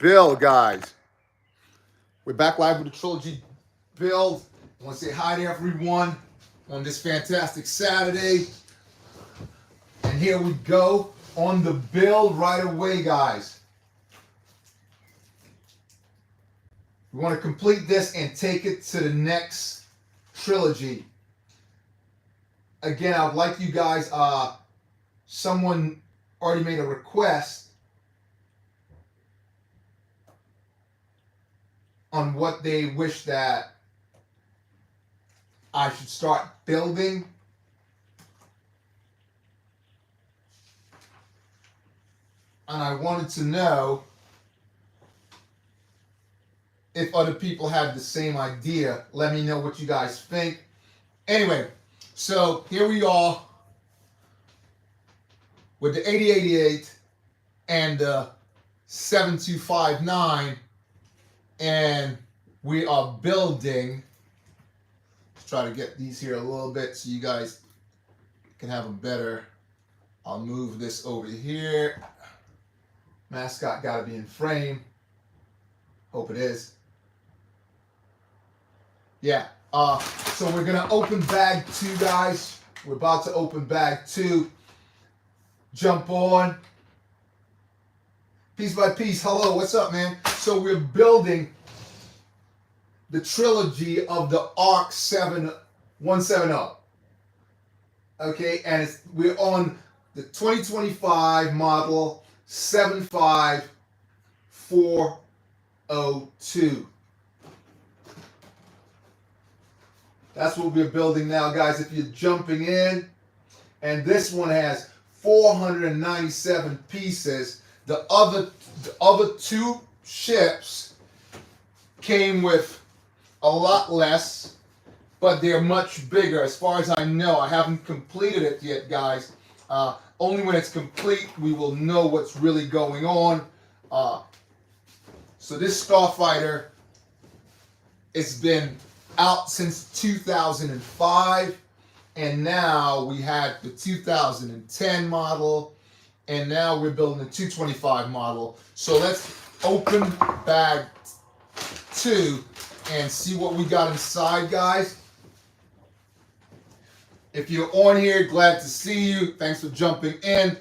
Bill, guys. We're back live with the trilogy build. I want to say hi to everyone on this fantastic Saturday. And here we go on the build right away, guys. We want to complete this and take it to the next trilogy. Again, I would like you guys, someone already made a request on what they wish that I should start building. And I wanted to know if other people had the same idea. Let me know what you guys think. Anyway, so here we are with the 8088 and the 7259, and we are building. Let's try to get these here a little bit so you guys can have a better. I'll move this over here. Mascot got to be in frame. Hope it is. Yeah. So we're gonna open bag 2, guys. We're about to open bag 2. Jump on. Piece by piece. Hello, what's up, man? So we're building the trilogy of the ARC 7170. Okay, and we're on the 2025 model 75402. That's what we're building now, guys. If you're jumping in, and this one has 497 pieces. The other 2 ships came with a lot less, but they're much bigger. As far as I know, I haven't completed it yet, guys. Only when it's complete, we will know what's really going on. So this Starfighter, it's been out since 2005, and now we had the 2010 model, and now we're building the 225 model. So let's open bag 2 and see what we got inside, guys. If you're on here, glad to see you. Thanks for jumping in.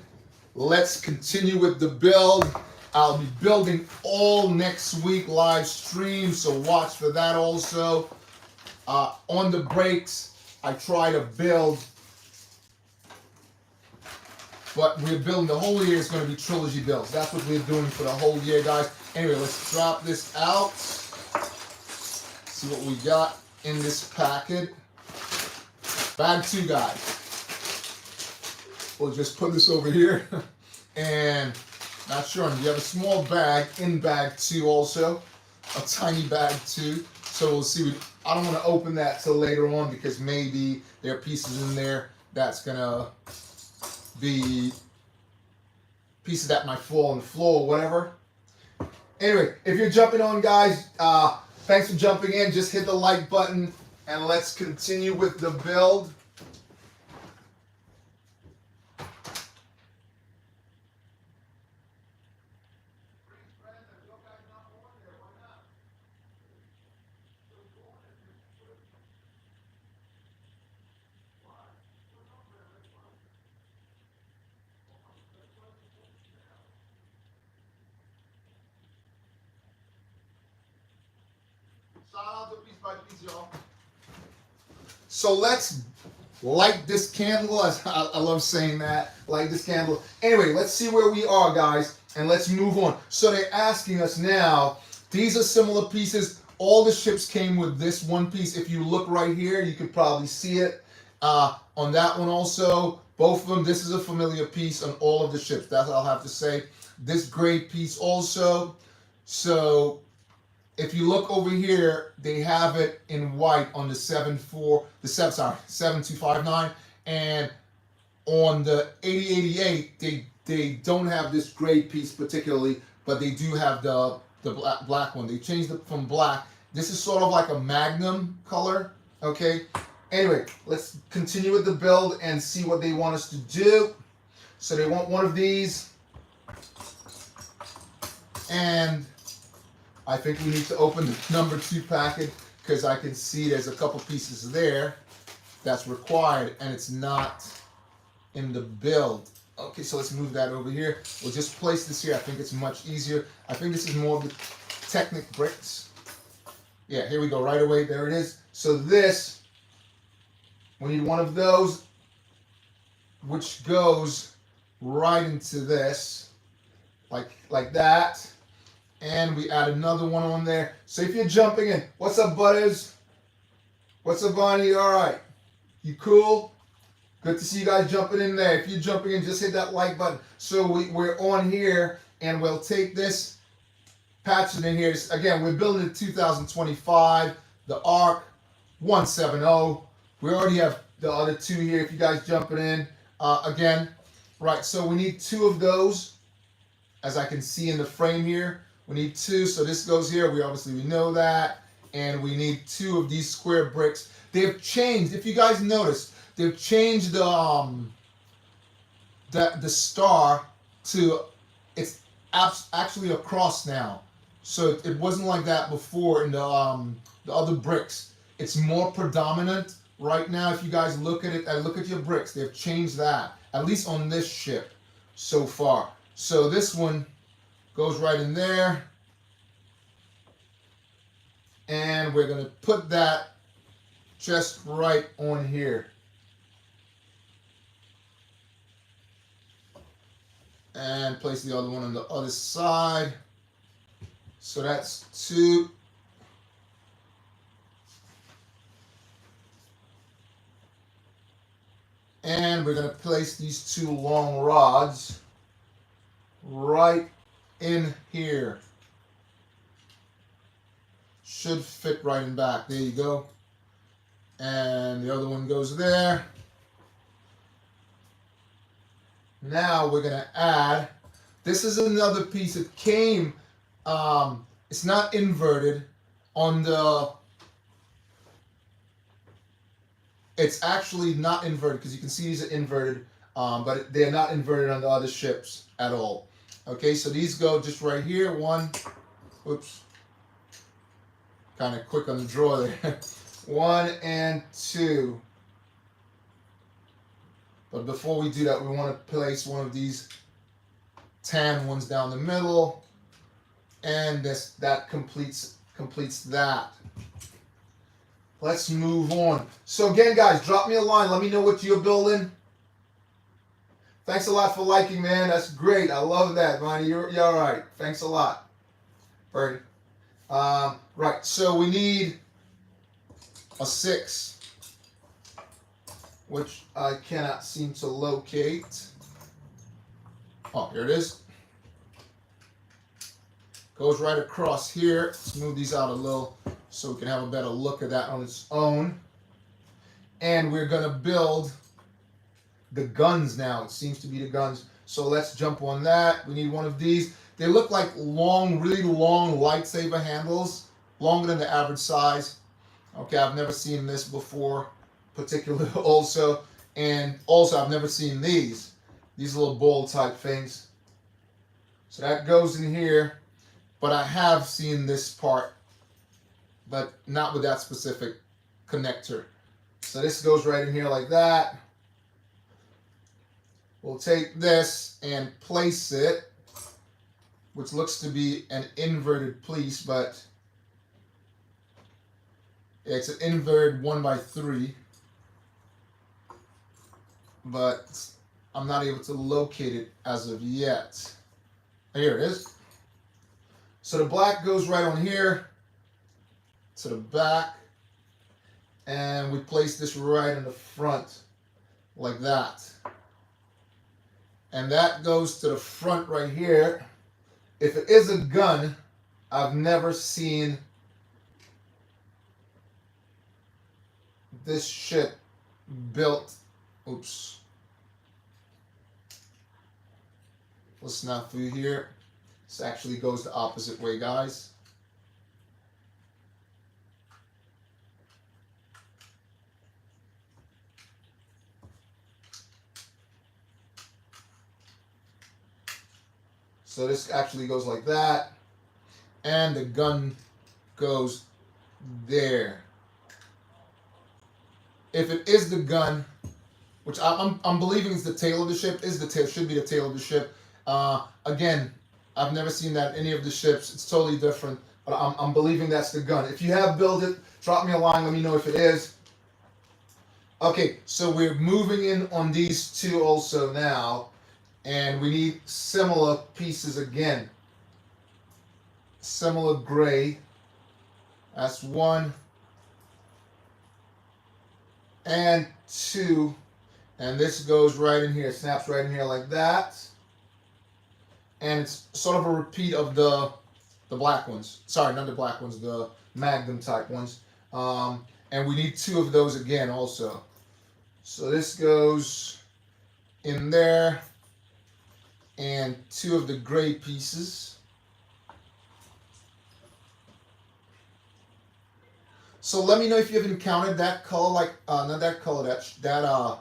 Let's continue with the build. I'll be building all next week live stream, so watch for that also. On the breaks, I try to build, but we're building the whole year. It's going to be trilogy builds. That's what we're doing for the whole year, guys. Anyway, let's drop this out. See what we got in this packet. Bag 2, guys. We'll just put this over here. And not sure, you have a small bag in bag 2 also. A tiny bag 2. So we'll see. I don't want to open that till later on because maybe there are pieces in there that's going to be pieces that might fall on the floor or whatever. Anyway, if you're jumping on, guys, thanks for jumping in. Just hit the like button and let's continue with the build. Piece by piece, y'all. So let's light this candle. I love saying that. Light this candle. Anyway, let's see where we are, guys, and let's move on. So they're asking us now. These are similar pieces. All the ships came with this one piece. If you look right here, you could probably see it. On that one also, both of them. This is a familiar piece on all of the ships. That's what I'll have to say. This gray piece also. So if you look over here, they have it in white on the 7259, and on the 8088, they don't have this gray piece particularly, but they do have the black one. They changed it from black. This is sort of like a magnum color, okay? Anyway, let's continue with the build and see what they want us to do. So they want one of these, and I think we need to open the number 2 packet because I can see there's a couple pieces there that's required and it's not in the build. Okay, so let's move that over here. We'll just place this here. I think it's much easier. I think this is more of the Technic bricks. Yeah, here we go, right away. There it is. So this, we need one of those, which goes right into this, like that. And we add another one on there. So if you're jumping in, what's up, butters? What's up, Bonnie? All right. You cool? Good to see you guys jumping in there. If you're jumping in, just hit that like button. So we're on here, and we'll take this, patch it in here. Again, we're building it 2025, the ARC 170. We already have the other 2 here if you guys jumping in. Again, right, so we need 2 of those, as I can see in the frame here. We need 2, so this goes here. We know that. And we need 2 of these square bricks. They've changed, if you guys noticed, they've changed the star to, it's actually a cross now. So it wasn't like that before in the other bricks. It's more predominant right now. If you guys look at it, look at your bricks, they've changed that, at least on this ship so far. So this one goes right in there. And we're going to put that just right on here. And place the other one on the other side. So that's 2. And we're going to place these 2 long rods right in here. Should fit right in back. There you go. And the other one goes there. Now we're going to add, this is another piece. It came, it's not inverted on the, it's actually not inverted because you can see these are inverted, but they're not inverted on the other ships at all. Okay, so these go just right here. 1, oops, kind of quick on the draw there. 1 and 2. But before we do that, we want to place one of these tan ones down the middle, and that completes that. Let's move on. So again, guys, drop me a line. Let me know what you're building. Thanks a lot for liking, man. That's great. I love that, Bonnie. You're all right. Thanks a lot, Bertie. Right. So we need a 6. Which I cannot seem to locate. Oh, here it is. Goes right across here. Let's move these out a little so we can have a better look at that on its own. And we're going to build the guns now. It seems to be the guns. So let's jump on that. We need one of these. They look like long, really long lightsaber handles, longer than the average size. Okay, I've never seen this before. Particularly also, and also I've never seen these little ball type things. So that goes in here, but I have seen this part, but not with that specific connector. So this goes right in here like that. We'll take this and place it, which looks to be an inverted piece, but it's an inverted 1x3. But I'm not able to locate it as of yet. Here it is. So the black goes right on here to the back, and we place this right in the front like that. And that goes to the front right here. If it is a gun, I've never seen this shit built. Oops. Let's not through here. This actually goes the opposite way, guys. So this actually goes like that. and the gun goes there. If it is the gun, which I'm believing is the tail of the ship, should be the tail of the ship. Again, I've never seen that in any of the ships. It's totally different, but I'm believing that's the gun. If you have built it, drop me a line. Let me know if it is. Okay, so we're moving in on these two also now, and we need similar pieces again. Similar gray. That's 1 and 2. And this goes right in here, snaps right in here like that. And it's sort of a repeat of the black ones. Sorry, not the black ones, the Magnum type ones. And we need 2 of those again also. So this goes in there, and 2 of the gray pieces. So let me know if you've encountered that color, like not that color, that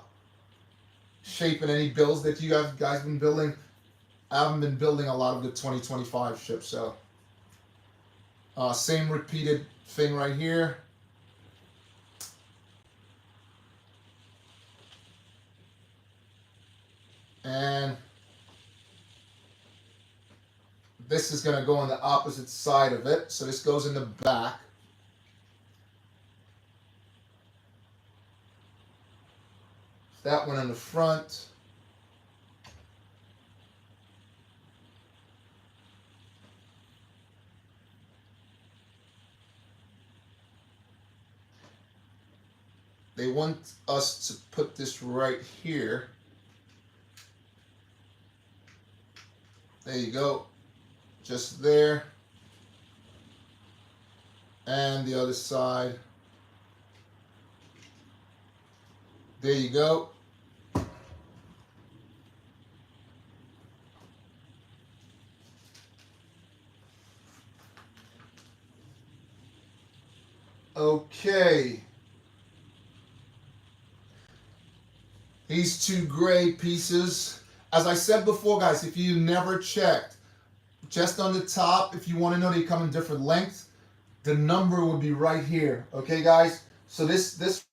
shape in any builds that you guys been building. I haven't been building a lot of the 2025 ships, so same repeated thing right here. And this is going to go on the opposite side of it, so this goes in the back. That one in the front. They want us to put this right here. There you go. Just there. And the other side. There you go. Okay. These 2 gray pieces. As I said before, guys, if you never checked, just on the top, if you want to know they come in different lengths, the number would be right here. Okay, guys? So this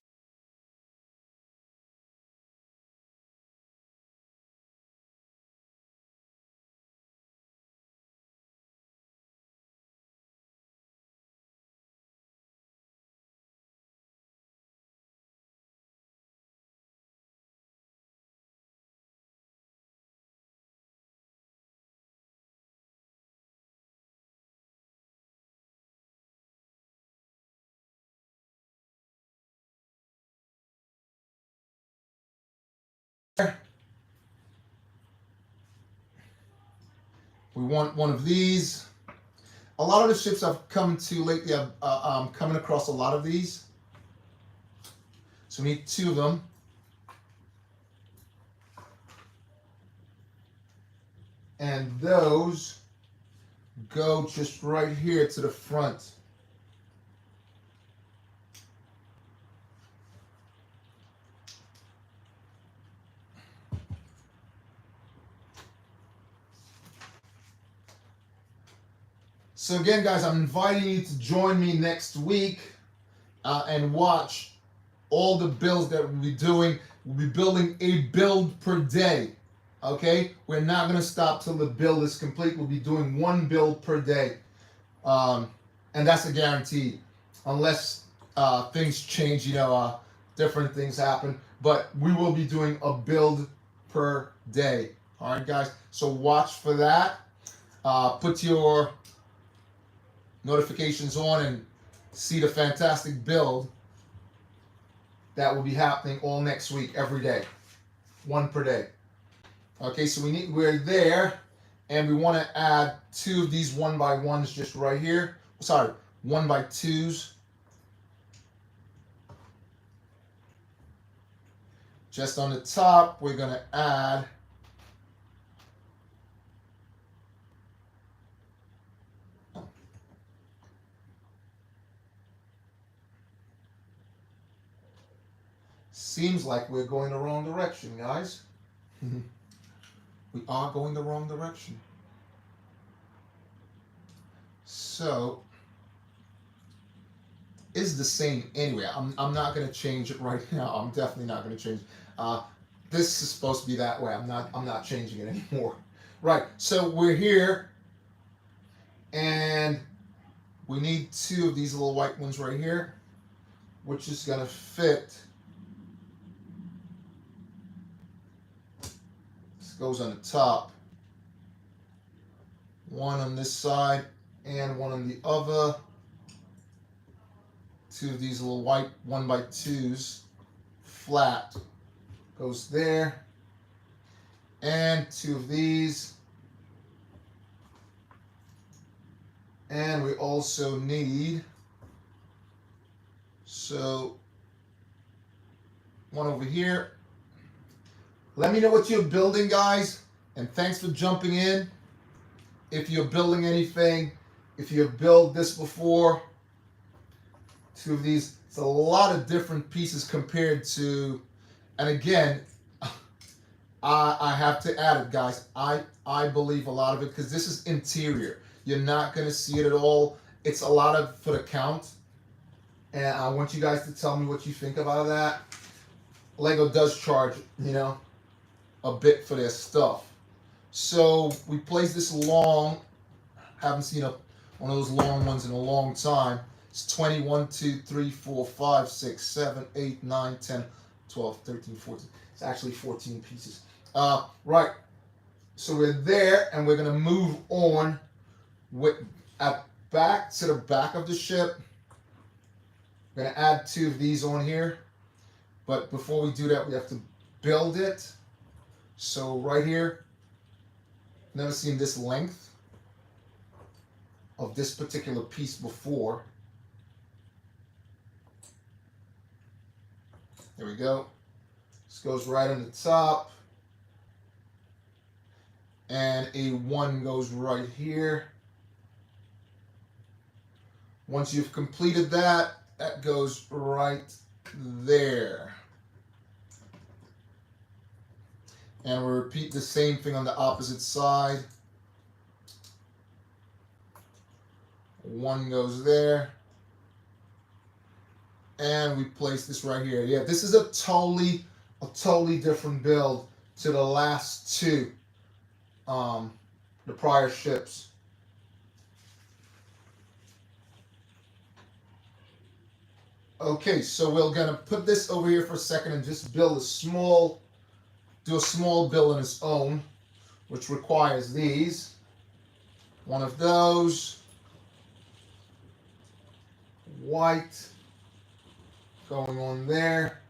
we want one of these. A lot of the ships I've come to lately, I'm coming across a lot of these. So we need 2 of them. And those go just right here to the front. So again, guys, I'm inviting you to join me next week and watch all the builds that we'll be doing. We'll be building a build per day. Okay? We're not going to stop till the build is complete. We'll be doing 1 build per day. And that's a guarantee. Unless things change, different things happen. But we will be doing a build per day. All right, guys? So watch for that. Put your notifications on and see the fantastic build that will be happening all next week, every day. 1 per day. Okay, so we're there, and we want to add 2 of these 1x1s just right here. Sorry, 1x2s. Just on the top, we're going to add seems like we're going the wrong direction, guys. We are going the wrong direction. so is the same anyway. I'm not going to change it right now. I'm definitely not going to change it. This is supposed to be that way. I'm not changing it anymore. Right, so we're here, and we need two of these little white ones right here, which is going to fit. This goes on the top. One on this side and one on the other. Two of these little white 1x2s, flat, goes there. And two of these. And we also need, so one over here. Let me know what you're building, guys, and thanks for jumping in. If you're building anything, if you've built this before, two of these, it's a lot of different pieces compared to, and again, I have to add it, guys. I believe a lot of it, because this is interior. You're not going to see it at all. It's a lot of for the count. And I want you guys to tell me what you think about that. Lego does charge, you know, a bit for their stuff. So we place this long. Haven't seen one of those long ones in a long time. It's 20, 1, 2, 3, 4, 5, 6, 7, 8, 9, 10, 12, 13, 14. It's actually 14 pieces. Right. So we're there, and we're going to move on back to the back of the ship. We're going to add two of these on here. But before we do that, we have to build it. So right here, never seen this length of this particular piece before. There we go. This goes right on the top. And a 1 goes right here. Once you've completed that, that goes right there. And we'll repeat the same thing on the opposite side. 1 goes there. And we place this right here. Yeah, this is a totally different build to the last two, the prior ships. Okay, so we're gonna put this over here for a second and just do a small build on its own, which requires these. One of those, white, going on there,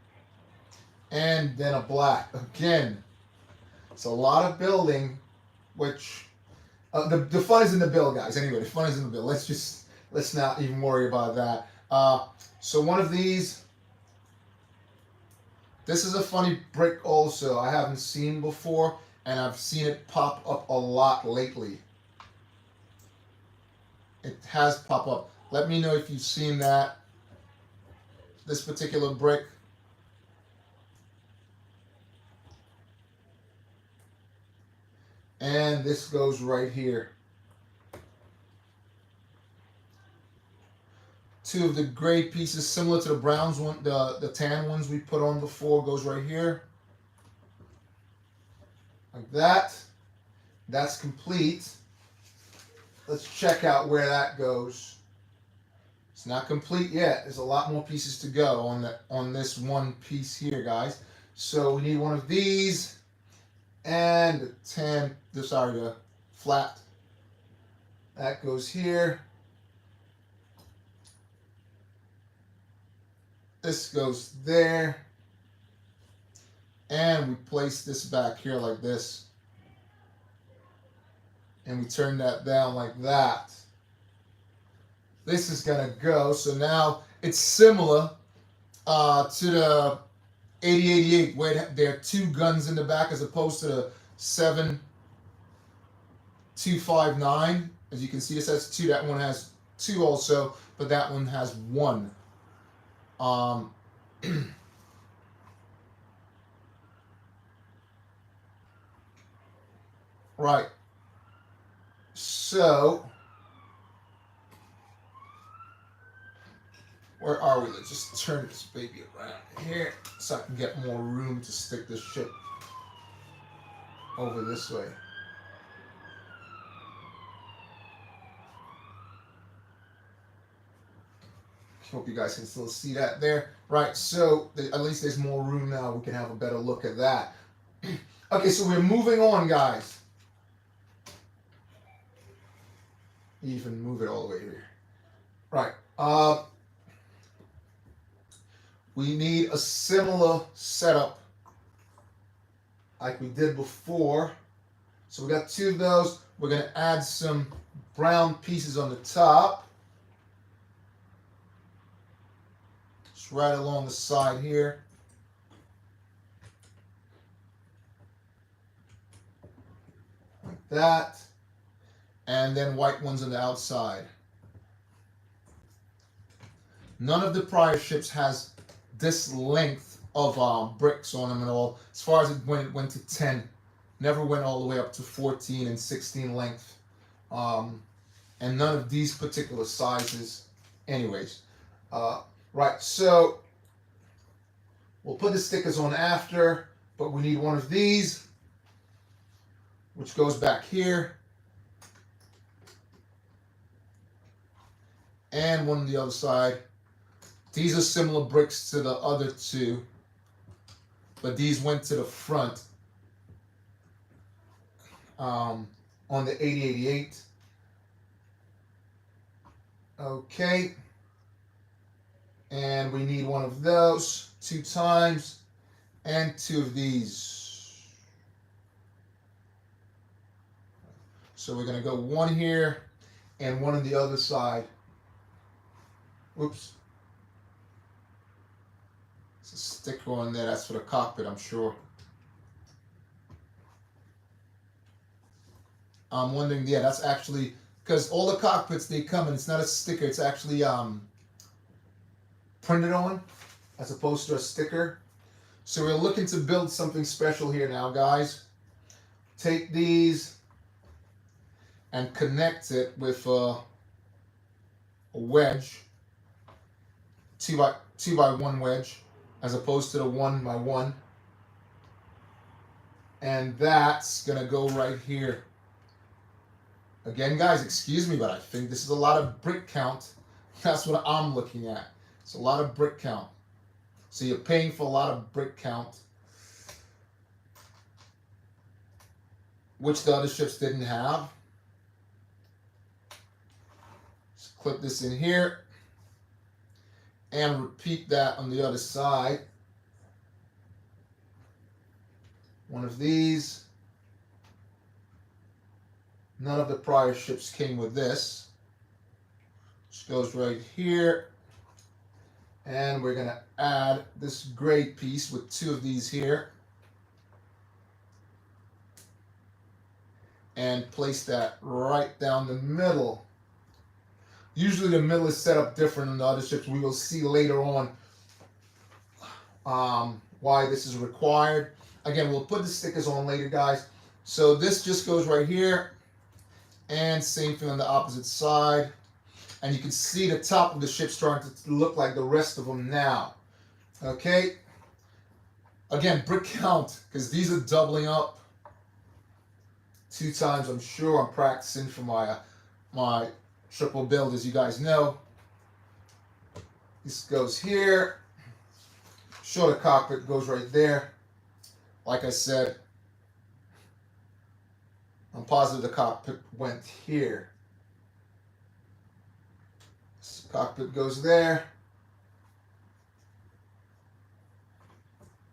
and then a black. Again, it's a lot of building, which the fun is in the build, guys. Anyway, the fun is in the build. Let's not even worry about that. So one of these, this is a funny brick also I haven't seen before, and I've seen it pop up a lot lately. It has popped up. Let me know if you've seen that. This particular brick. And this goes right here. Two of the gray pieces, similar to the browns one, the tan ones we put on before, goes right here. Like that. That's complete. Let's check out where that goes. It's not complete yet. There's a lot more pieces to go on this one piece here, guys. So we need one of these and the flat. That goes here. This goes there. And we place this back here like this. And we turn that down like that. This is going to go. So now it's similar to the 8088, where there are two guns in the back as opposed to the 7259. As you can see, this has 2. That one has 2 also, but that one has 1. Right. So Where are we? Let's just turn this baby around here so I can get more room to stick this ship over this way. Hope you guys can still see that there. Right, so at least there's more room now. We can have a better look at that. Okay, so we're moving on, guys. Even move it all the way here. Right. We need a similar setup like we did before. So we got 2 of those. We're going to add some brown pieces on the top. Just right along the side here. Like that. And then white ones on the outside. None of the prior ships has this length of bricks on them at all. As far as it went to 10. Never went all the way up to 14 and 16 length. And none of these particular sizes anyways. Right, so we'll put the stickers on after, but we need one of these, which goes back here. And one on the other side. These are similar bricks to the other 2, but these went to the front on the 8088. Okay. And we need one of those 2 times and 2 of these. So we're going to go 1 here and 1 on the other side. Oops. There's a sticker on there. That's for the cockpit, I'm sure. I'm wondering, yeah, that's actually, because all the cockpits, they come and it's not a sticker. It's actually printed on as opposed to a sticker. So we're looking to build something special here now, guys. Take these and connect it with a wedge. 2 by 1 wedge as opposed to the 1 by 1, and that's gonna go right here. Again, guys, excuse me, but I think this is a lot of brick count. That's what I'm looking at. It's a lot of brick count. So you're paying for a lot of brick count, which the other ships didn't have. Just clip this in here. And repeat that on the other side. One of these. None of the prior ships came with this. Just goes right here. And we're going to add this gray piece with 2 of these here. And place that right down the middle. Usually the middle is set up different than the other ships. We will see later on why this is required. Again, we'll put the stickers on later, guys. So this just goes right here. And same thing on the opposite side. And you can see the top of the ship starting to look like the rest of them now. Okay. Again, brick count, because these are doubling up 2 times. I'm sure I'm practicing for my triple build, as you guys know. This goes here. Sure, the cockpit goes right there. Like I said, I'm positive the cockpit went here. This cockpit goes there.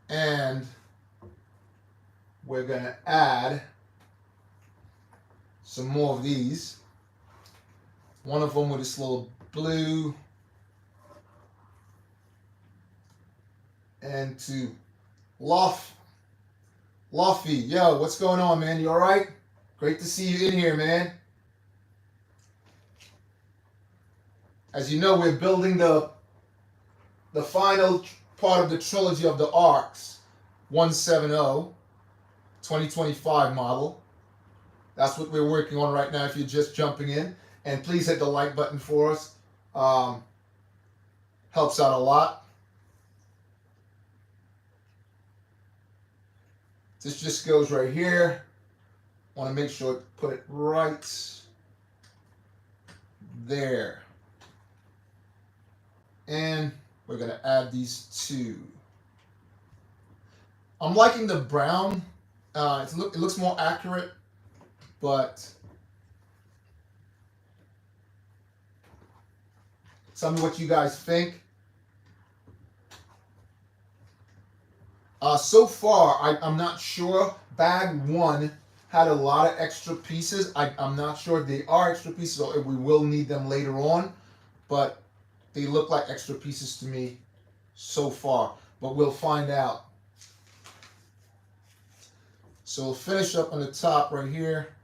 And we're going to add some more of these. One of them with this little blue. And to Lofty. Yo, what's going on, man? You all right? Great to see you in here, man. As you know, we're building the final part of the trilogy of the ARCs, 170, 2025 model. That's what we're working on right now if you're just jumping in. And please hit the like button for us. Helps out a lot. This just goes right here. Want to make sure to put it right there. And we're going to add these two. I'm liking the brown. It looks more accurate, but tell me what you guys think. So far, I'm not sure. Bag 1 had a lot of extra pieces. I'm not sure if they are extra pieces or if we will need them later on, but they look like extra pieces to me so far, but we'll find out. So we'll finish up on the top right here.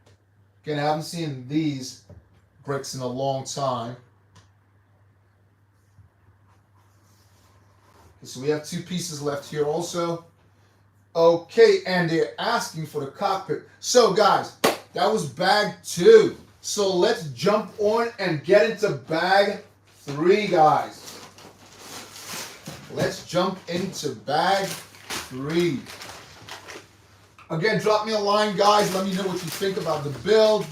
Again, I haven't seen these bricks in a long time. Okay, so we have 2 pieces left here also. Okay, and they're asking for the cockpit. So guys, that was bag 2. So let's jump on and get into bag 3, guys. Let's jump into bag 3. Again, drop me a line, guys. Let me know what you think about the build,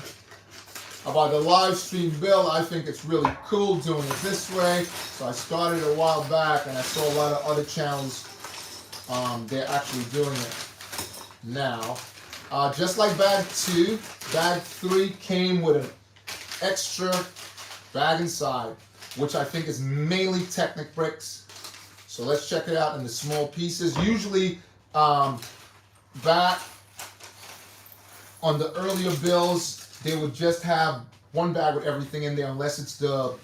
about the live stream build. I think it's really cool doing it this way. So I started a while back, and I saw a lot of other channels. They're actually doing it now. Just like bag 2, bag 3 came with an extra bag inside, which I think is mainly Technic bricks. So let's check it out in the small pieces. Usually, back on the earlier builds, they would just have one bag with everything in there, unless it's the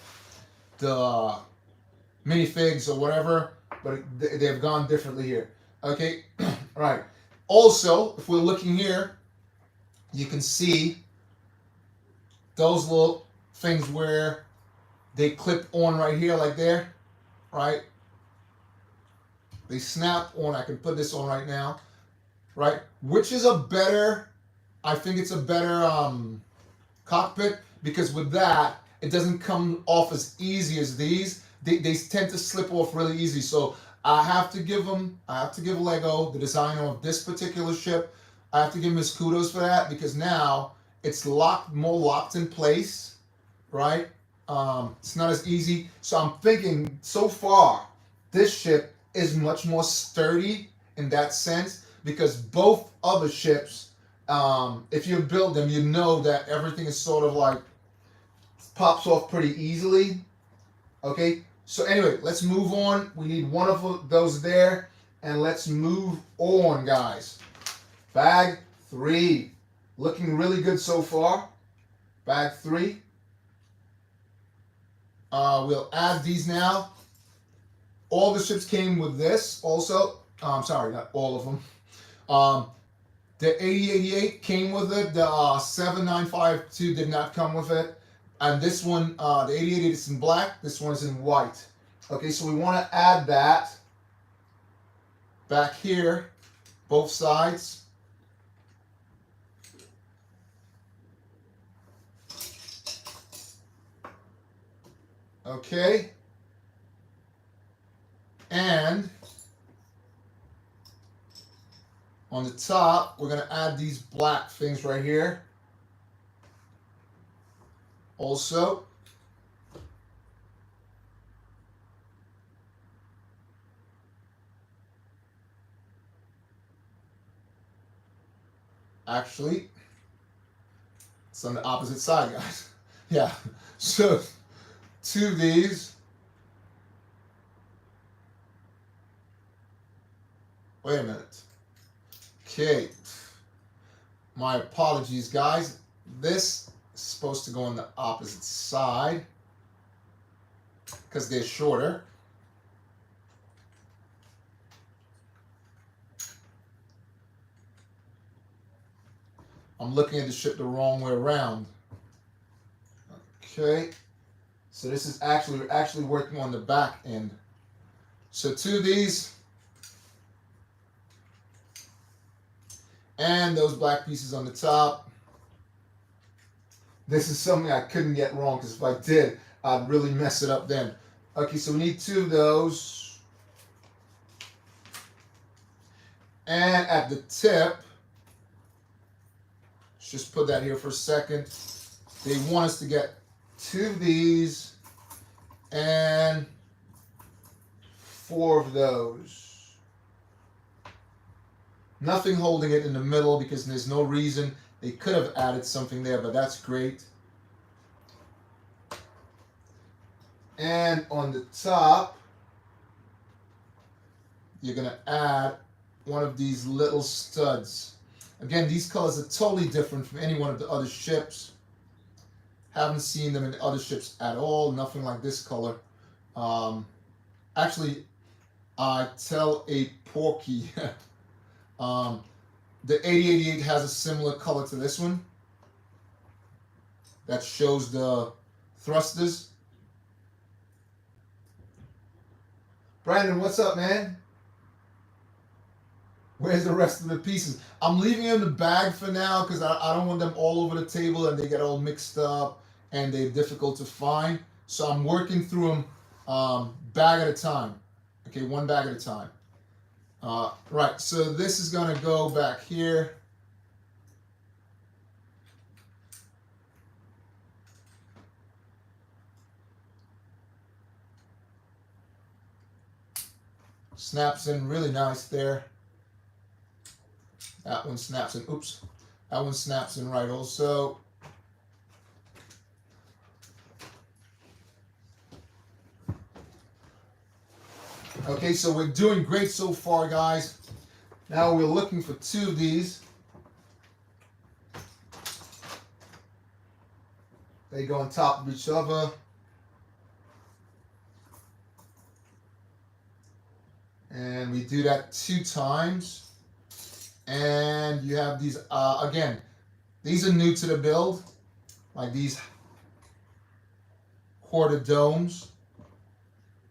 minifigs or whatever, but they've gone differently here. Okay, all right. Also, if we're looking here, you can see those little things where they clip on right here, like there, right? They snap on. I can put this on right now, right? Which is a better, I think it's a better cockpit, because with that, it doesn't come off as easy as these. They tend to slip off really easy. So I have to give Lego, the designer of this particular ship, I have to give him his kudos for that, because now it's more locked in place, right? It's not as easy. So I'm thinking, so far, this ship is much more sturdy in that sense, because both other ships, if you build them, you know that everything is sort of like pops off pretty easily. Okay, so anyway, let's move on. We need one of those there, and let's move on, guys. Bag 3, looking really good so far. Bag 3. We'll add these now. All the ships came with this also. Sorry, not all of them. The 8088 came with it. The 7952 did not come with it. And this one, the 8088 is in black. This one is in white. Okay, so we want to add that back here, both sides. Okay. And on the top, we're going to add these black things right here. Also, actually, it's on the opposite side, guys. Yeah, so 2 of these. Wait a minute. Okay, my apologies, guys. This is supposed to go on the opposite side because they're shorter. I'm looking at the ship the wrong way around. Okay, so this is we're actually working on the back end. So 2 of these. And those black pieces on the top. This is something I couldn't get wrong, because if I did, I'd really mess it up then. Okay, so we need 2 of those. And at the tip, let's just put that here for a second. They want us to get 2 of these and 4 of those. Nothing holding it in the middle because there's no reason. They could have added something there, but that's great. And on the top, you're going to add one of these little studs. Again, these colors are totally different from any one of the other ships. Haven't seen them in other ships at all. Nothing like this color. Actually, I tell a Porky. The 8088 has a similar color to this one. That shows the thrusters. Brandon, what's up, man? Where's the rest of the pieces? I'm leaving them in the bag for now because I don't want them all over the table and they get all mixed up and they're difficult to find. So I'm working through them bag at a time. Okay, 1 bag at a time. Right, so this is going to go back here. Snaps in really nice there. That one snaps in. Oops. That one snaps in right also. Okay, so we're doing great so far, guys. Now we're looking for 2 of these. They go on top of each other. And we do that 2 times. And you have these, again, these are new to the build. Like these quarter domes.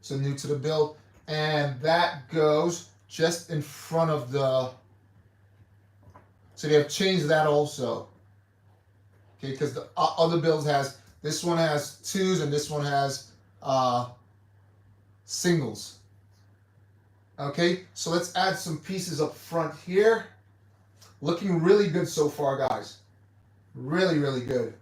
So new to the build. And that goes just in front of the, so they have changed that also. Okay, because the other builds has, this one has 2s and this one has singles. Okay, so let's add some pieces up front here. Looking really good so far, guys. Really, really good.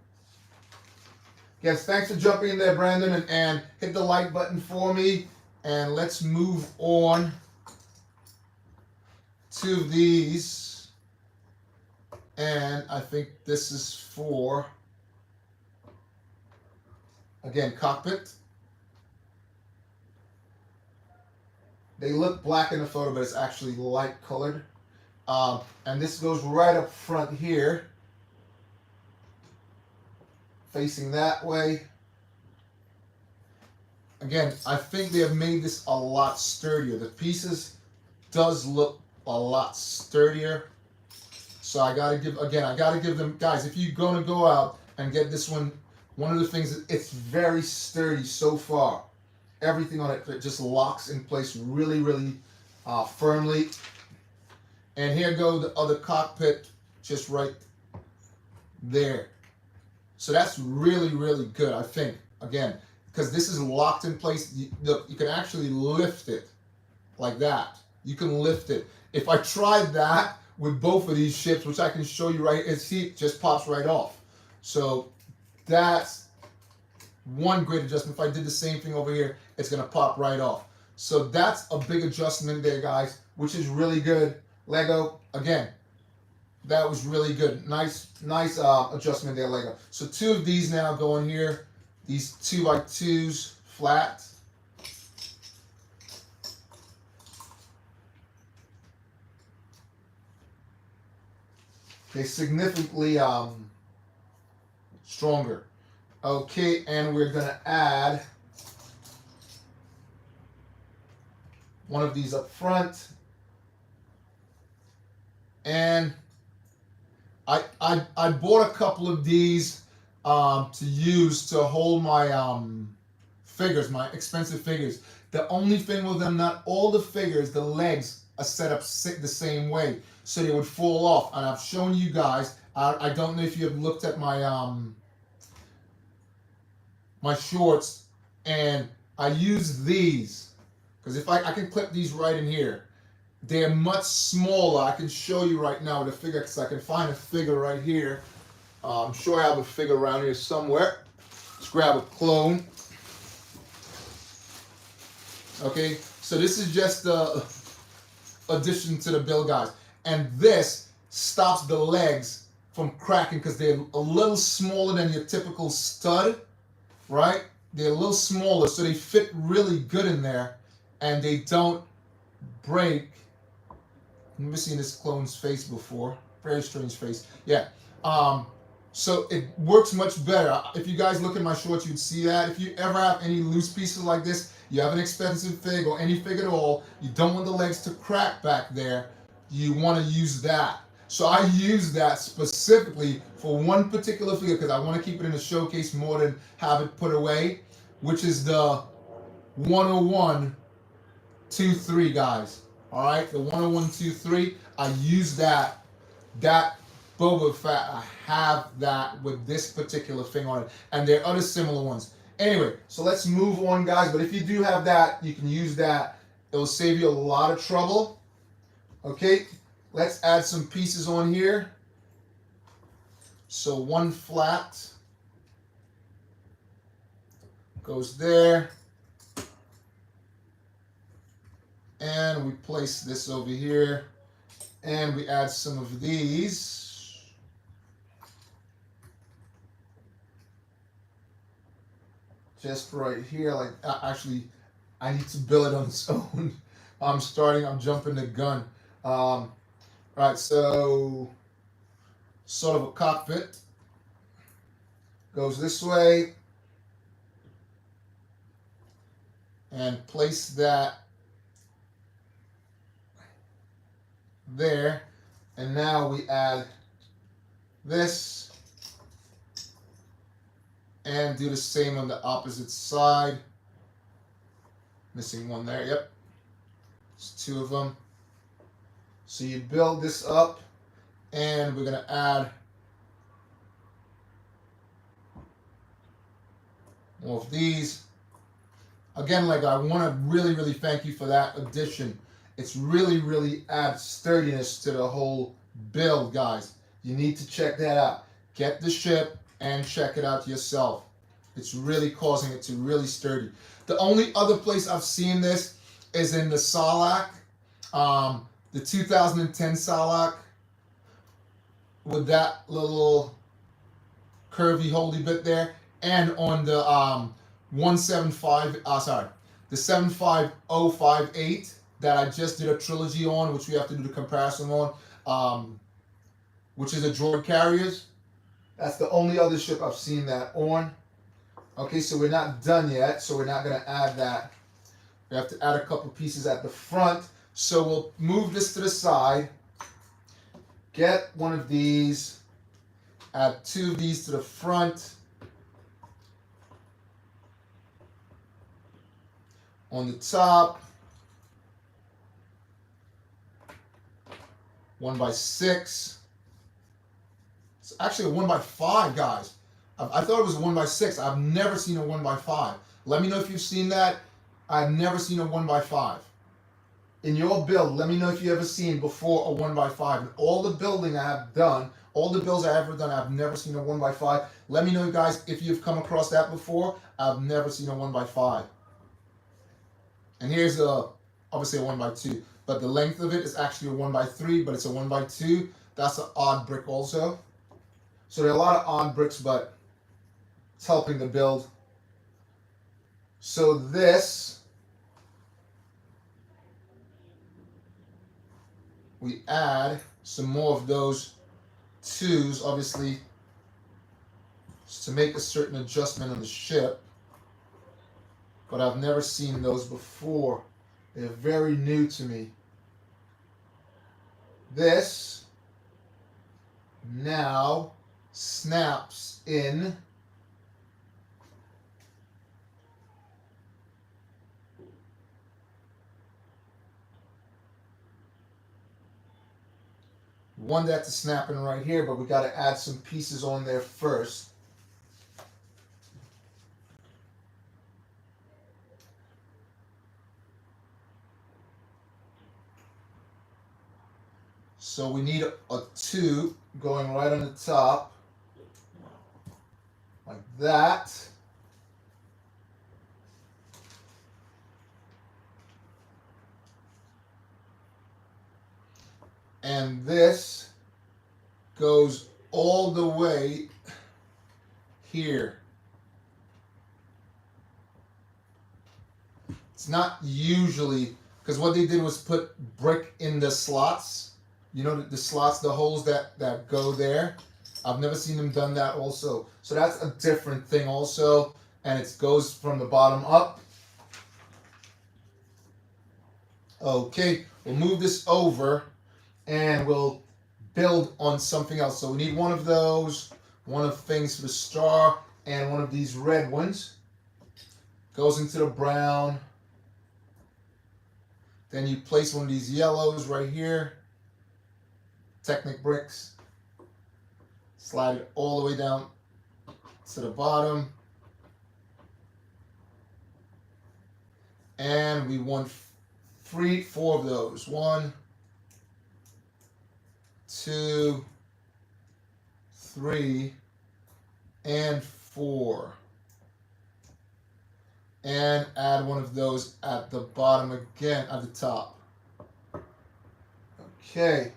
Yes, thanks for jumping in there, Brandon, and hit the like button for me. And let's move on to these. And I think this is for, again, cockpit. They look black in the photo, but it's actually light colored. And this goes right up front here, facing that way. Again, I think they have made this a lot sturdier. The pieces does look a lot sturdier. So I gotta give, again, I gotta give them, guys, if you're gonna go out and get this one, one of the things is it's very sturdy so far. Everything on it just locks in place really, really firmly. And here go the other cockpit just right there. So that's really, really good, I think. Again, because this is locked in place. Look, you can actually lift it like that. You can lift it. If I tried that with both of these ships, which I can show you right here, see, it just pops right off. So that's one great adjustment. If I did the same thing over here, it's going to pop right off. So that's a big adjustment there, guys, which is really good. Lego, again, that was really good. Nice adjustment there, Lego. So 2 of these now go in here. These 2x2s flat. They're significantly stronger. Okay, and we're gonna add one of these up front. And I bought a couple of these to use to hold my figures, my expensive figures. The only thing with them, not all the figures, the legs are set up the same way, so they would fall off. And I've shown you guys. I don't know if you have looked at my my shorts, and I use these because if I can clip these right in here. They're much smaller. I can show you right now the figure because I can find a figure right here. I'm sure I have a figure around here somewhere. Let's grab a clone. Okay, so this is just the addition to the build, guys. And this stops the legs from cracking because they're a little smaller than your typical stud, right? They're a little smaller, so they fit really good in there and they don't break. I've never seen this clone's face before. Very strange face. Yeah. So it works much better. If you guys look at my shorts, you'd see that. If you ever have any loose pieces like this, you have an expensive fig or any fig at all, you don't want the legs to crack back there, you want to use that. So I use that specifically for one particular figure because I want to keep it in a showcase more than have it put away, which is the 10123, guys. All right, the 10123, I use that Boba Fett. I have that with this particular thing on it, and there are other similar ones. Anyway, so let's move on, guys. But if you do have that, you can use that. It will save you a lot of trouble. Okay, let's add some pieces on here. So one flat goes there. And we place this over here, and we add some of these. Just right here, like actually, I need to build it on its own. I'm jumping the gun. All right, so sort of a cockpit. Goes this way. And place that there, and now we add this and do the same on the opposite side. Missing one there. Yep, it's two of them. So you build this up, and we're gonna add more of these. Again, like, I want to really thank you for that addition. It's really adds sturdiness to the whole build, guys. You need to check that out. Get the ship and check it out yourself. It's really causing it to really sturdy. The only other place I've seen this is in the Sarlacc, the 2010 Sarlacc, with that little curvy holdy bit there, and on the the 75058 that I just did a trilogy on, which we have to do the comparison on, which is the droid carriers. That's the only other ship I've seen that on. Okay, so we're not done yet, so we're not going to add that. We have to add a couple pieces at the front. So we'll move this to the side, get one of these, add two of these to the front. On the top, 1x6. It's actually a 1x5, guys. I thought it was 1x6. I've never seen a 1x5. Let me know if you've seen that. I've never seen a 1x5. In your build, let me know if you ever seen before a 1x5. And all the building I have done, all the builds I've ever done, I've never seen a 1x5. Let me know, guys, if you've come across that before. I've never seen a 1x5. And here's obviously a 1x2, but the length of it is actually a 1x3, but it's a 1x2. That's an odd brick also. So there are a lot of odd bricks, but it's helping the build. So this, we add some more of those twos, obviously, to make a certain adjustment on the ship. But I've never seen those before. They're very new to me. This now snaps in one that's snapping right here, but we got to add some pieces on there first. So we need a 2 going right on the top, like that. And this goes all the way here. It's not usually, because what they did was put brick in the slots. You know, the slots, the holes that go there. I've never seen them done that also. So that's a different thing also. And it goes from the bottom up. Okay, we'll move this over and we'll build on something else. So we need one of those, one of things for the star, and one of these red ones. Goes into the brown. Then you place one of these yellows right here. Technic bricks. Slide it all the way down to the bottom. And we want 4 of those. 1, 2, 3, and 4. And add one of those at the bottom again, at the top. Okay.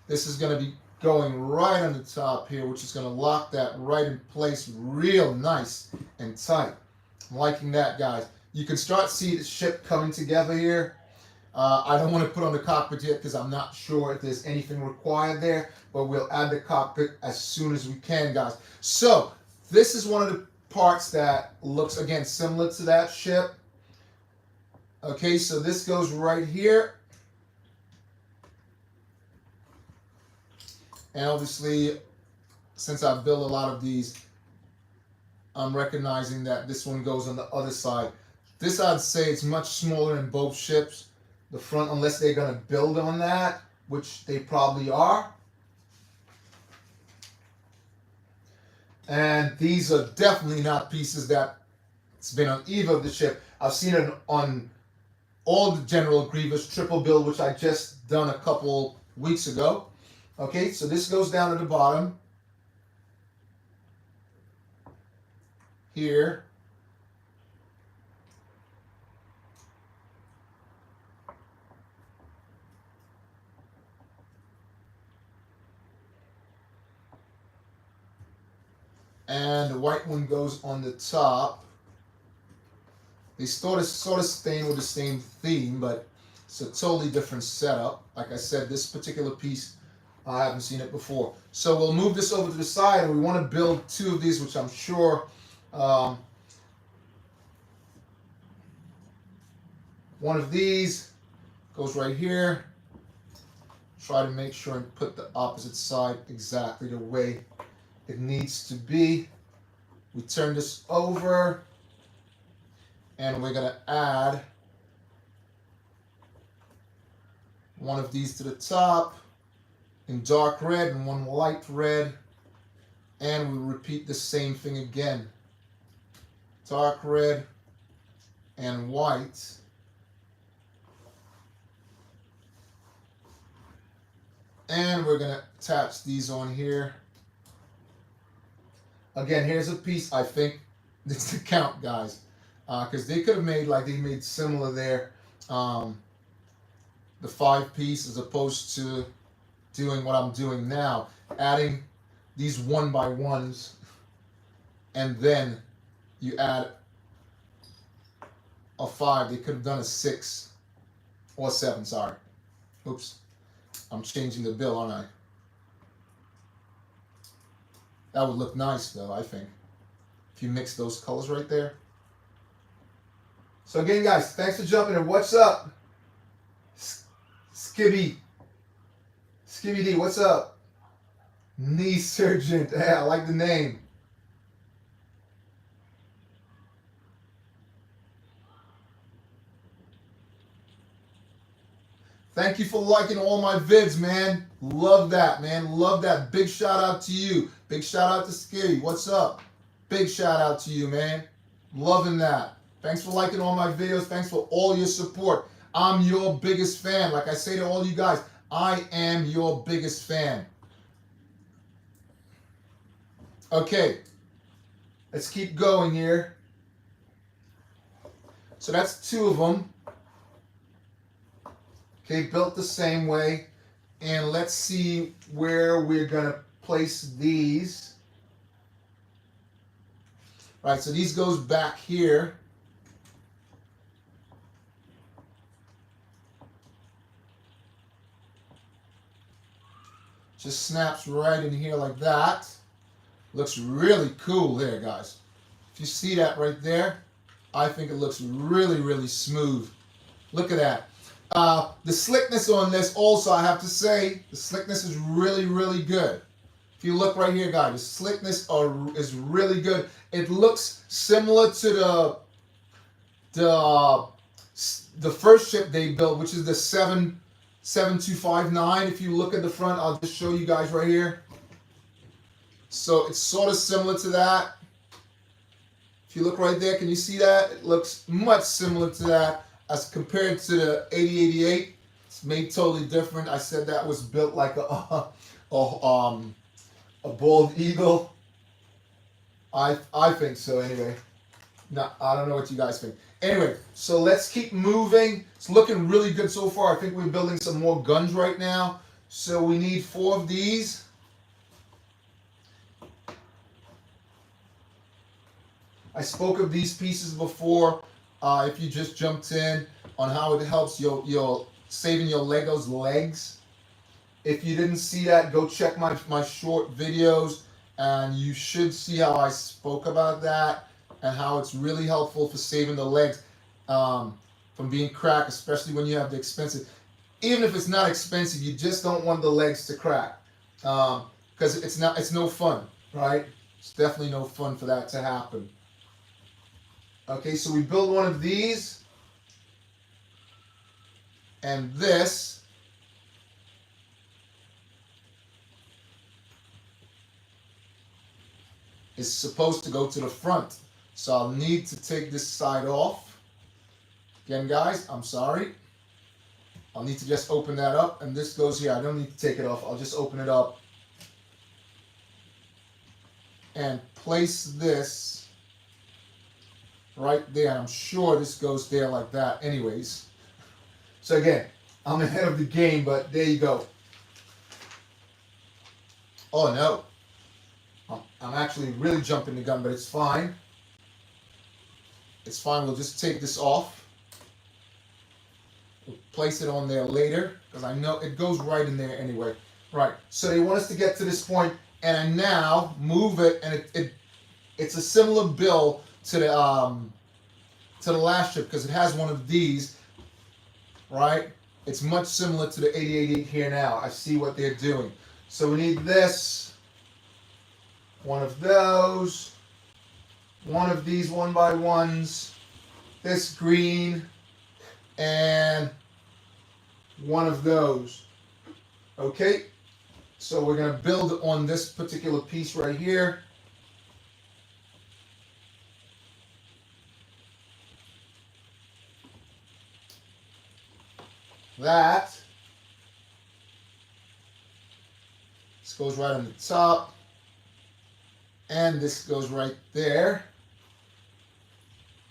This is going to be going right on the top here, which is going to lock that right in place real nice and tight. I'm liking that, guys. You can start seeing the ship coming together here. I don't want to put on the cockpit yet because I'm not sure if there's anything required there, but we'll add the cockpit as soon as we can, guys. So this is one of the parts that looks, again, similar to that ship. Okay, so this goes right here. And obviously, since I've built a lot of these, I'm recognizing that this one goes on the other side. This, I'd say, it's much smaller in both ships. The front, unless they're going to build on that, which they probably are. And these are definitely not pieces that's been on either of the ship. I've seen it on all the General Grievous triple build, which I just done a couple weeks ago. Okay, so this goes down to the bottom here. And the white one goes on the top. They sort of stain with the same theme, but it's a totally different setup. Like I said, this particular piece, I haven't seen it before. So we'll move this over to the side, and we want to build 2 of these, which I'm sure one of these goes right here. Try to make sure and put the opposite side exactly the way it needs to be. We turn this over, and we're going to add one of these to the top in dark red and one light red, and we repeat the same thing again. Dark red and white. And we're going to attach these on here. Again, here's a piece I think it's the count, guys, because they could have made like they made similar there, the 5-piece, as opposed to doing what I'm doing now, adding these 1x1s, and then you add a 5. They could have done a 6 or 7. Sorry, oops, I'm changing the bill, aren't I? That would look nice, though, I think, if you mix those colors right there. So again, guys, thanks for jumping in. What's up? Skibby D, what's up? Knee surgeon. Yeah, I like the name. Thank you for liking all my vids, man. Love that, man. Love that. Big shout out to you. Big shout out to Skibby. What's up? Big shout out to you, man. Loving that. Thanks for liking all my videos. Thanks for all your support. I'm your biggest fan. Like I say to all you guys, I am your biggest fan. Okay, let's keep going here. So that's 2 of them. Okay, built the same way. And let's see where we're going to place these. All right, so these goes back here. Just snaps right in here like that. Looks really cool there, guys. If you see that right there, I think it looks really, really smooth. Look at that. The slickness on this also, I have to say, the slickness is really, really good. If you look right here, guys, the slickness is really good. It looks similar to the first ship they built, which is the 7259. If you look at the front, I'll just show you guys right here. So it's sort of similar to that. If you look right there, can you see that? It looks much similar to that as compared to the 8088. It's made totally different. I said that was built like a bald eagle. I think so anyway. No, I don't know what you guys think. Anyway, so let's keep moving. It's looking really good so far. I think we're building some more guns right now. So we need 4 of these. I spoke of these pieces before. If you just jumped in on how it helps your saving your Legos legs. If you didn't see that, go check my short videos, and you should see how I spoke about that and how it's really helpful for saving the legs from being cracked, especially when you have the expensive. Even if it's not expensive, you just don't want the legs to crack because it's no fun, right? It's definitely no fun for that to happen. Okay, so we build one of these, and this is supposed to go to the front. So I'll need to take this side off. Again, guys, I'm sorry. I'll need to just open that up, and this goes here. I don't need to take it off. I'll just open it up and place this right there. I'm sure this goes there like that anyways. So again, I'm ahead of the game, but there you go. Oh no. I'm actually really jumping the gun, but it's fine. It's fine. We'll just take this off. We'll place it on there later because I know it goes right in there anyway. Right. So they want us to get to this point, and I now move it, and it's a similar build to the last ship because it has one of these, right? It's much similar to the 8088 here now. I see what they're doing. So we need this, one of those, one of these 1x1s, this green, and one of those. Okay, so we're going to build on this particular piece right here. That. This goes right on the top. And this goes right there.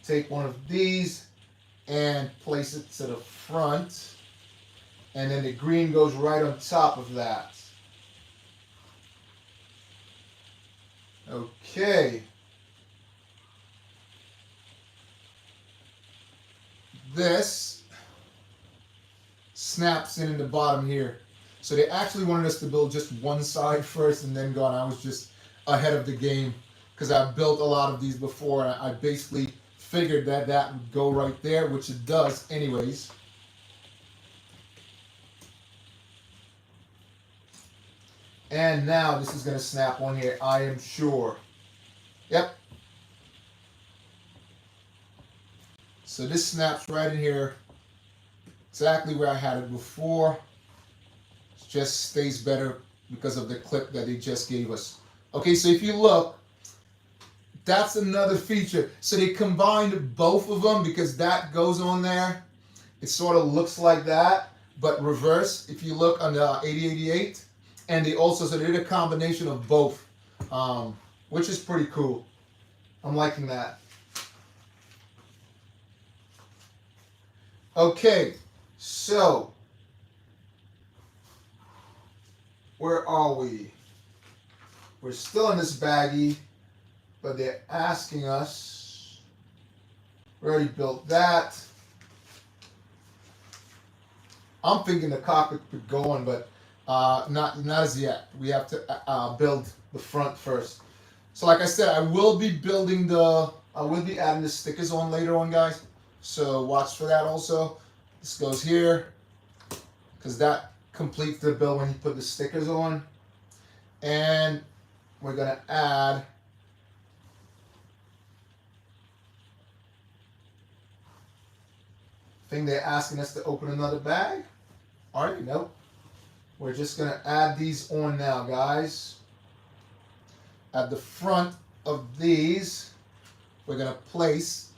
Take one of these and place it to the front. And then the green goes right on top of that. Okay. This snaps in the bottom here. So they actually wanted us to build just one side first and then go on. I was just ahead of the game because I've built a lot of these before, and I basically figured that that would go right there, which it does anyways. And now this is going to snap on here, I am sure. Yep. So this snaps right in here, exactly where I had it before. It just stays better because of the clip that they just gave us. Okay, so if you look, that's another feature. So they combined both of them because that goes on there. It sort of looks like that, but reverse. If you look on the 8088, and they also, so they did a combination of both, which is pretty cool. I'm liking that. Okay, so where are we? We're still in this baggie, but they're asking us. We already built that. I'm thinking the cockpit could go on, but not as yet. We have to build the front first. So like I said, I will be adding the stickers on later on, guys. So watch for that also. This goes here, because that completes the build when you put the stickers on. And we're gonna add thing they're asking us to open another bag. Alright, nope. We're just gonna add these on now, guys. At the front of these, we're gonna place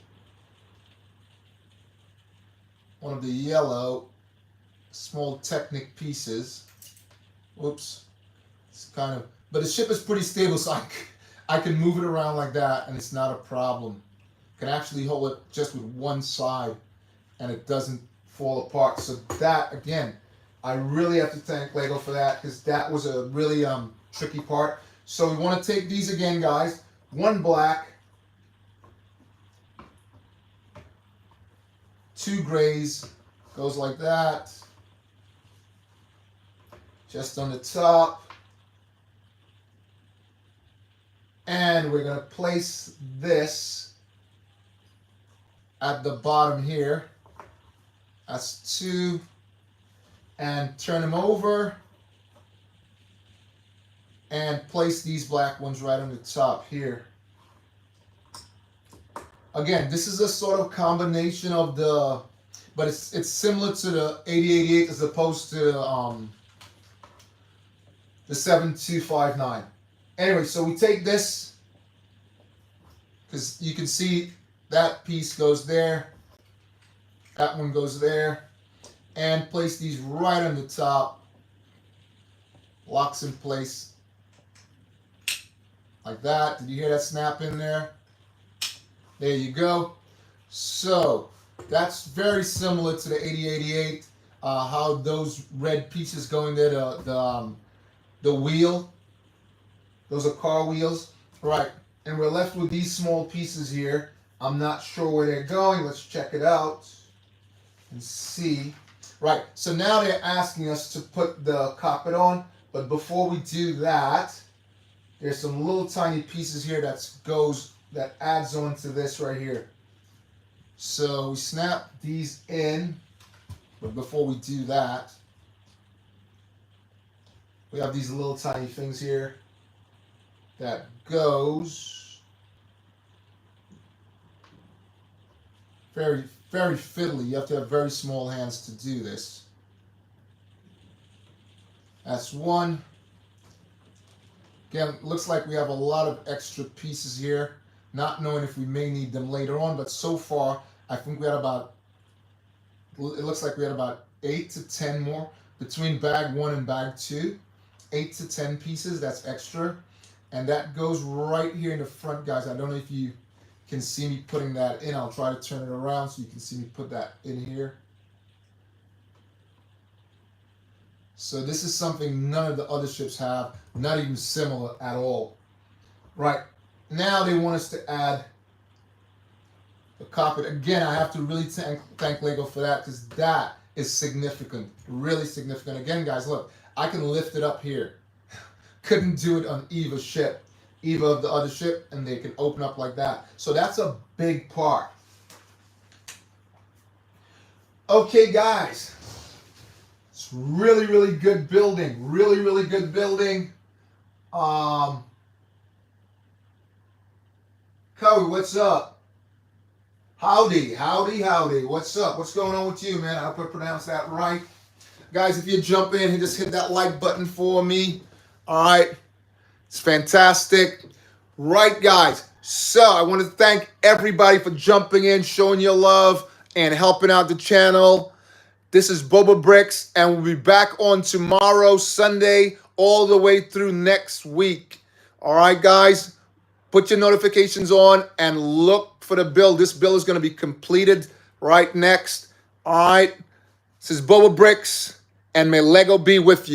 one of the yellow small Technic pieces. Whoops. It's kind of, but the ship is pretty stable, so I can move it around like that and it's not a problem. Can actually hold it just with one side and it doesn't fall apart. So that, again, I really have to thank Lego for that, because that was a really tricky part. So we want to take these again, guys. One black, two grays, goes like that. Just on the top. And we're going to place this at the bottom here. That's two. And turn them over. And place these black ones right on the top here. Again, this is a sort of combination of the, but it's similar to the 8088 as opposed to the 7259. Anyway, so we take this, because you can see that piece goes there, that one goes there, and place these right on the top, locks in place like that. Did you hear that snap in there? There you go. So that's very similar to the 8088, how those red pieces go in there, the wheel. Those are car wheels. Right, and we're left with these small pieces here. I'm not sure where they're going. Let's check it out and see. Right, so now they're asking us to put the cockpit on, but before we do that, there's some little tiny pieces here that adds on to this right here. So we snap these in, but before we do that, we have these little tiny things here that goes very, very fiddly. You have to have very small hands to do this. That's one. Again, looks like we have a lot of extra pieces here, not knowing if we may need them later on, but so far, I think we had about, it looks like we had about 8 to 10 more between bag 1 and bag 2. 8 to 10 pieces, that's extra. And that goes right here in the front, guys. I don't know if you can see me putting that in. I'll try to turn it around so you can see me put that in here. So this is something none of the other ships have, not even similar at all. Right, now they want us to add the cockpit. Again, I have to really thank Lego for that, because that is significant, really significant. Again, guys, look, I can lift it up here. Couldn't do it on Eva's ship, Eva of the other ship, and they can open up like that. So that's a big part. Okay, guys. It's really, really good building. Really, really good building. Cowie, what's up? Howdy, howdy, howdy. What's up? What's going on with you, man? I hope I pronounced that right. Guys, if you jump in, just hit that like button for me. All right. It's fantastic. Right, guys. So I want to thank everybody for jumping in, showing your love, and helping out the channel. This is BOBAbrickz, and we'll be back on tomorrow, Sunday, all the way through next week. All right, guys? Put your notifications on and look for the bill. This bill is going to be completed right next. All right? This is BOBAbrickz, and may Lego be with you.